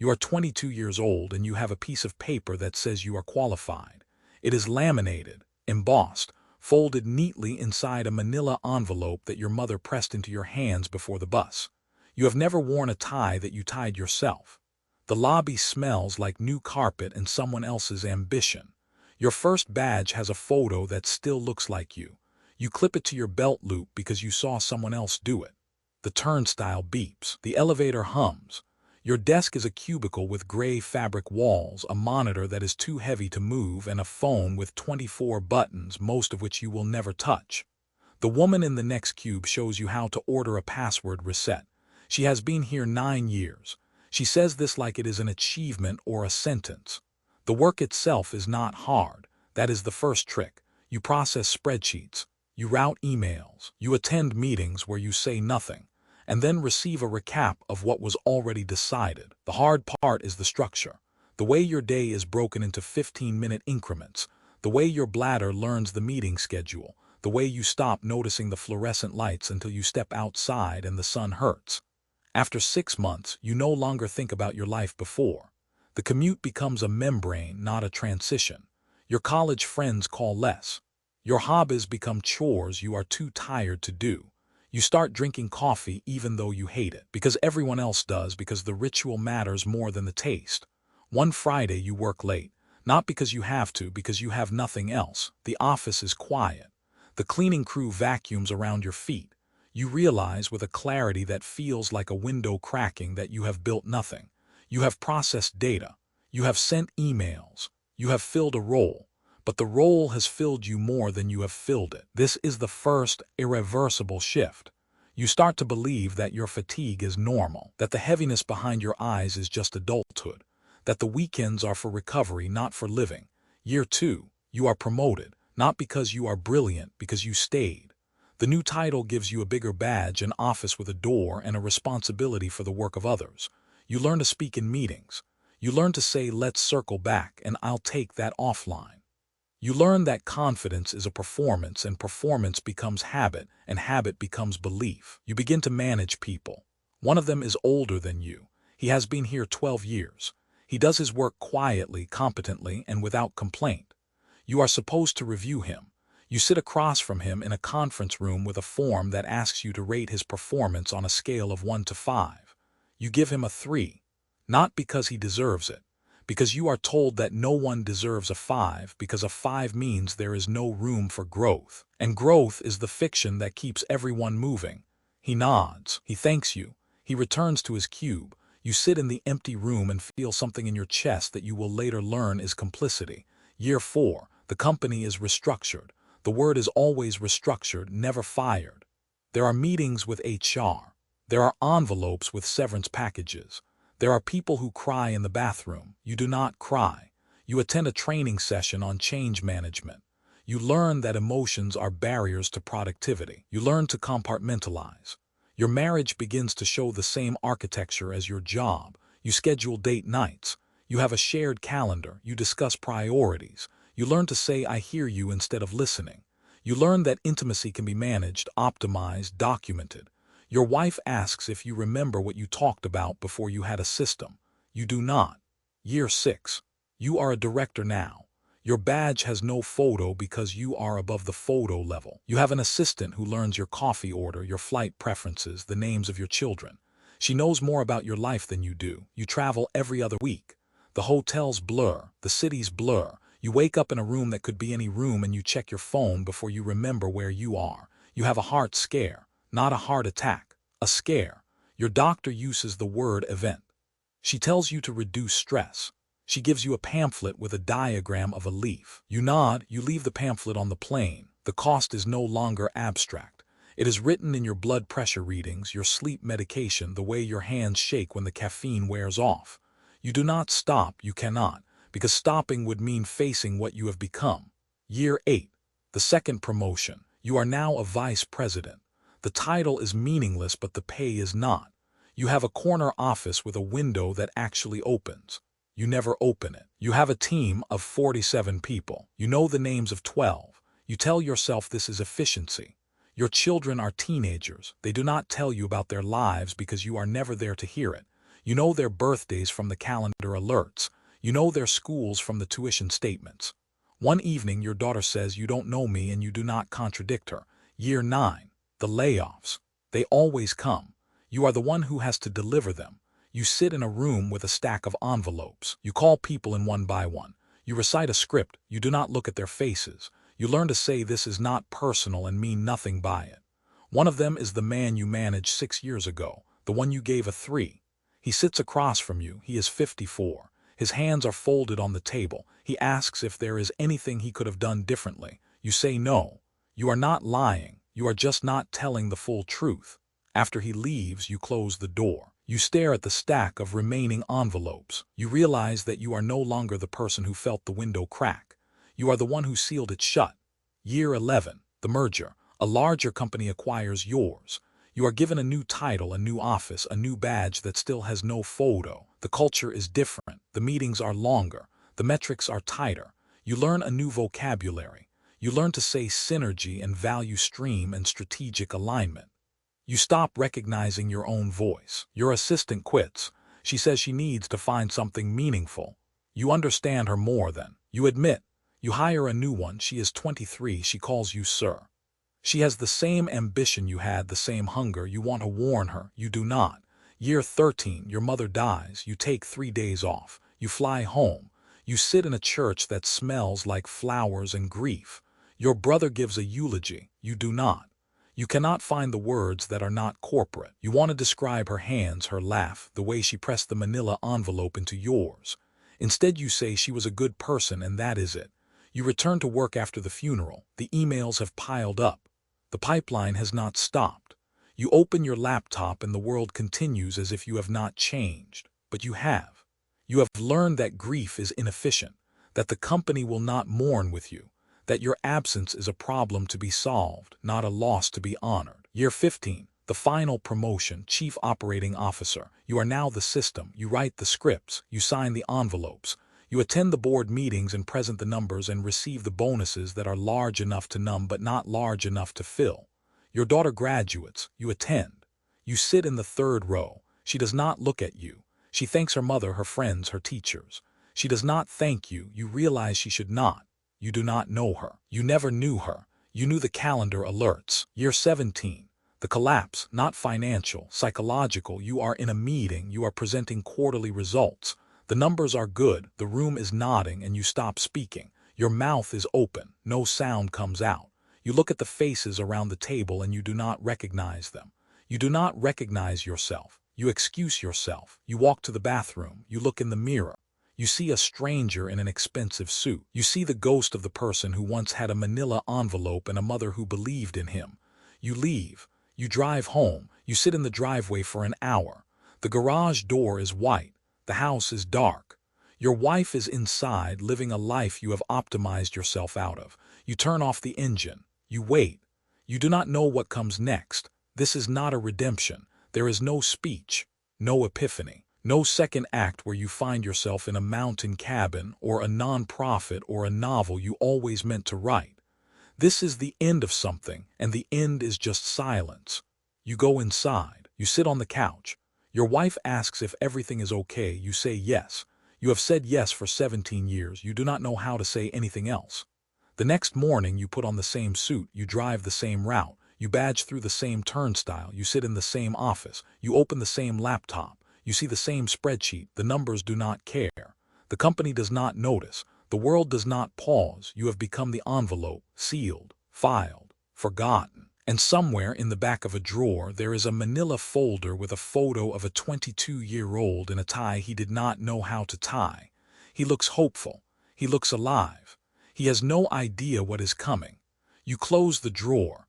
You are 22 years old and you have a piece of paper that says you are qualified. It is laminated, embossed, folded neatly inside a manila envelope that your mother pressed into your hands before the bus. You have never worn a tie that you tied yourself. The lobby smells like new carpet and someone else's ambition. Your first badge has a photo that still looks like you. You clip it to your belt loop because you saw someone else do it. The turnstile beeps. The elevator hums. Your desk is a cubicle with gray fabric walls, a monitor that is too heavy to move, and a phone with 24 buttons, most of which you will never touch. The woman in the next cube shows you how to order a password reset. She has been here 9 years. She says this like it is an achievement or a sentence. The work itself is not hard. That is the first trick. You process spreadsheets. You route emails. You attend meetings where you say nothing, and then receive a recap of what was already decided. The hard part is the structure. The way your day is broken into 15-minute increments. The way your bladder learns the meeting schedule. The way you stop noticing the fluorescent lights until you step outside and the sun hurts. After 6 months, you no longer think about your life before. The commute becomes a membrane, not a transition. Your college friends call less. Your hobbies become chores you are too tired to do. You start drinking coffee even though you hate it, because everyone else does, because the ritual matters more than the taste. One Friday you work late, not because you have to, because you have nothing else. The office is quiet. The cleaning crew vacuums around your feet. You realize with a clarity that feels like a window cracking that you have built nothing. You have processed data. You have sent emails. You have filled a role. But the role has filled you more than you have filled it. This is the first irreversible shift. You start to believe that your fatigue is normal, that the heaviness behind your eyes is just adulthood, that the weekends are for recovery, not for living. Year 2, you are promoted, not because you are brilliant, because you stayed. The new title gives you a bigger badge, an office with a door, and a responsibility for the work of others. You learn to speak in meetings. You learn to say, let's circle back, and I'll take that offline. You learn that confidence is a performance, and performance becomes habit, and habit becomes belief. You begin to manage people. One of them is older than you. He has been here 12 years. He does his work quietly, competently, and without complaint. You are supposed to review him. You sit across from him in a conference room with a form that asks you to rate his performance on a scale of 1 to 5. You give him a 3, not because he deserves it, because you are told that no one deserves a 5, because a 5 means there is no room for growth. And growth is the fiction that keeps everyone moving. He nods. He thanks you. He returns to his cube. You sit in the empty room and feel something in your chest that you will later learn is complicity. Year 4, the company is restructured. The word is always restructured, never fired. There are meetings with HR. There are envelopes with severance packages. There are people who cry in the bathroom. You do not cry. You attend a training session on change management. You learn that emotions are barriers to productivity. You learn to compartmentalize. Your marriage begins to show the same architecture as your job. You schedule date nights. You have a shared calendar. You discuss priorities. You learn to say, I hear you, instead of listening. You learn that intimacy can be managed, optimized, documented. Your wife asks if you remember what you talked about before you had a system. You do not. Year 6. You are a director now. Your badge has no photo because you are above the photo level. You have an assistant who learns your coffee order, your flight preferences, the names of your children. She knows more about your life than you do. You travel every other week. The hotels blur. The cities blur. You wake up in a room that could be any room and you check your phone before you remember where you are. You have a heart scare. Not a heart attack, a scare. Your doctor uses the word event. She tells you to reduce stress. She gives you a pamphlet with a diagram of a leaf. You nod, you leave the pamphlet on the plane. The cost is no longer abstract. It is written in your blood pressure readings, your sleep medication, the way your hands shake when the caffeine wears off. You do not stop, you cannot, because stopping would mean facing what you have become. Year 8, the second promotion. You are now a vice president. The title is meaningless, but the pay is not. You have a corner office with a window that actually opens. You never open it. You have a team of 47 people. You know the names of 12. You tell yourself this is efficiency. Your children are teenagers. They do not tell you about their lives because you are never there to hear it. You know their birthdays from the calendar alerts. You know their schools from the tuition statements. One evening your daughter says you don't know me and you do not contradict her. Year 9. The layoffs. They always come. You are the one who has to deliver them. You sit in a room with a stack of envelopes. You call people in one by one. You recite a script. You do not look at their faces. You learn to say this is not personal and mean nothing by it. One of them is the man you managed 6 years ago, the one you gave a 3. He sits across from you. He is 54. His hands are folded on the table. He asks if there is anything he could have done differently. You say no. You are not lying. You are just not telling the full truth. After he leaves, you close the door. You stare at the stack of remaining envelopes. You realize that you are no longer the person who felt the window crack. You are the one who sealed it shut. Year 11. The merger. A larger company acquires yours. You are given a new title, a new office, a new badge that still has no photo. The culture is different. The meetings are longer. The metrics are tighter. You learn a new vocabulary. You learn to say synergy and value stream and strategic alignment. You stop recognizing your own voice. Your assistant quits. She says she needs to find something meaningful. You understand her more than. You admit. You hire a new one. She is 23. She calls you sir. She has the same ambition you had, the same hunger. You want to warn her. You do not. Year 13. Your mother dies. You take 3 days off. You fly home. You sit in a church that smells like flowers and grief. Your brother gives a eulogy. You do not. You cannot find the words that are not corporate. You want to describe her hands, her laugh, the way she pressed the manila envelope into yours. Instead you say she was a good person and that is it. You return to work after the funeral. The emails have piled up. The pipeline has not stopped. You open your laptop and the world continues as if you have not changed. But you have. You have learned that grief is inefficient, that the company will not mourn with you, that your absence is a problem to be solved, not a loss to be honored. Year 15. The final promotion, Chief Operating Officer. You are now the system. You write the scripts. You sign the envelopes. You attend the board meetings and present the numbers and receive the bonuses that are large enough to numb but not large enough to fill. Your daughter graduates. You attend. You sit in the 3rd row. She does not look at you. She thanks her mother, her friends, her teachers. She does not thank you. You realize she should not. You do not know her. You never knew her. You knew the calendar alerts. Year 17. The collapse, not financial, psychological. You are in a meeting. You are presenting quarterly results. The numbers are good, the room is nodding, and you stop speaking. Your mouth is open, no sound comes out. You look at the faces around the table and you do not recognize them. You do not recognize yourself. You excuse yourself. You walk to the bathroom. You look in the mirror. You see a stranger in an expensive suit. You see the ghost of the person who once had a manila envelope and a mother who believed in him. You leave. You drive home. You sit in the driveway for an hour. The garage door is white. The house is dark. Your wife is inside, living a life you have optimized yourself out of. You turn off the engine. You wait. You do not know what comes next. This is not a redemption. There is no speech, no epiphany, no second act where you find yourself in a mountain cabin or a non-profit or a novel you always meant to write. This is the end of something, and the end is just silence. You go inside. You sit on the couch. Your wife asks if everything is okay. You say yes. You have said yes for 17 years. You do not know how to say anything else. The next morning you put on the same suit. You drive the same route. You badge through the same turnstile. You sit in the same office. You open the same laptop. You see the same spreadsheet. The numbers do not care. The company does not notice. The world does not pause. You have become the envelope, sealed, filed, forgotten. And somewhere in the back of a drawer there is a manila folder with a photo of a 22-year-old in a tie he did not know how to tie. He looks hopeful. He looks alive. He has no idea what is coming. You close the drawer.